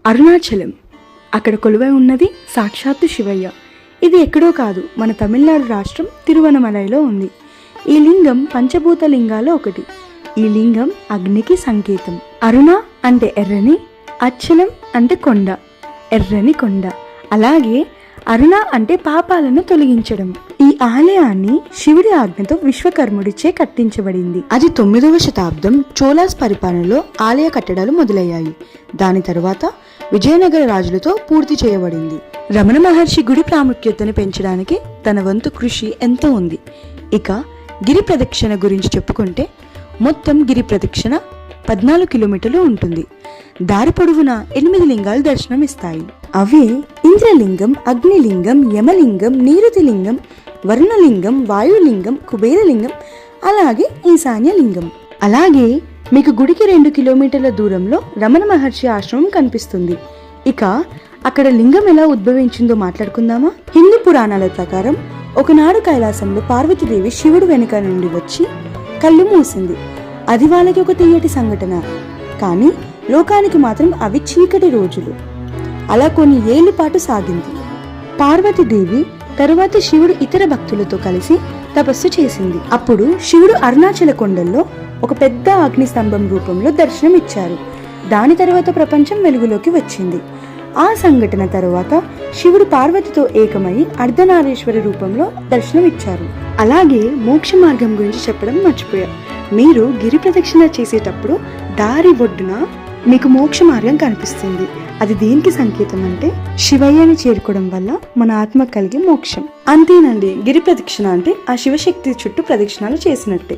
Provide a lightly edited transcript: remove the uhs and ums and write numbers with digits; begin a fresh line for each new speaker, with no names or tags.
అరుణాచలం, అక్కడ కొలువై ఉన్నది సాక్షాత్తు శివయ్య. ఇది ఎక్కడో కాదు, మన తమిళనాడు రాష్ట్రం తిరువనమలైలో ఉంది. ఈ లింగం పంచభూత లింగాల్లో ఒకటి. ఈ లింగం అగ్నికి సంకేతం. అరుణ అంటే ఎర్రని, అచ్చలం అంటే కొండ, ఎర్రని కొండ. అలాగే అరుణ అంటే పాపాలను తొలగించడం. ఈ ఆలయాన్ని శివుడి ఆజ్ఞతో విశ్వకర్ముడిచే కట్టించబడింది. అది 9వ శతాబ్దం చోళాస్ పరిపాలనలో ఆలయ కట్టడాలు మొదలయ్యాయి. దాని తరువాత విజయనగర రాజులతో పూర్తి చేయబడింది. రమణ మహర్షి గుడి ప్రాముఖ్యతను పెంచడానికి తన వంతు కృషి ఎంతో ఉంది. ఇక గిరి ప్రదక్షిణ గురించి చెప్పుకుంటే, మొత్తం గిరి ప్రదక్షిణ 14 కిలోమీటర్లు ఉంటుంది. దారి పొడవునా 8 లింగాలు దర్శనం ఇస్తాయి. అవి ఇంద్రలింగం, అగ్నిలింగం, యమలింగం, నీరుతిలింగం, వరుణలింగం, వాయులింగం, కుబేరలింగం, అలాగే ఈశాన్యలింగం. అలాగే మీకు గుడికి 2 కిలోమీటర్ల దూరంలో రమణ మహర్షి ఆశ్రమం కనిపిస్తుంది. ఇక అక్కడ లింగం ఎలా ఉద్భవించిందో మాట్లాడుకుందామా? హిందూ పురాణాల ప్రకారం ఒకనాడు కైలాసంలో పార్వతీదేవి శివుడు వెనుక నుండి వచ్చి కళ్ళు మూసింది. అది వాళ్ళకి ఒక తీయటి సంఘటన, కానీ లోకానికి మాత్రం అవి చీకటి రోజులు. అలా కొన్ని ఏళ్ల పాటు సాగింది. పార్వతీదేవి తరువాత శివుడు ఇతర భక్తులతో కలిసి తపస్సు చేసింది. అప్పుడు శివుడు అరుణాచల కొండల్లో ఒక పెద్ద అగ్ని స్తంభం రూపంలో దర్శనం ఇచ్చారు. దాని తర్వాత ప్రపంచం వెలుగులోకి వచ్చింది. ఆ సంఘటన తరువాత శివుడు పార్వతితో ఏకమై అర్ధనారీశ్వరి రూపంలో దర్శనం ఇచ్చారు. అలాగే మోక్ష మార్గం గురించి చెప్పడం మర్చిపోయా. మీరు గిరి ప్రదక్షిణ చేసేటప్పుడు దారి ఒడ్డున మీకు మోక్ష మార్గం కనిపిస్తుంది. అది దేనికి సంకేతం అంటే, శివయ్యని చేరుకోవడం వల్ల మన ఆత్మ కలిగే మోక్షం. అంతేనండి, గిరి ప్రదక్షిణ అంటే ఆ శివశక్తి చుట్టూ ప్రదక్షిణాలు చేసినట్టే.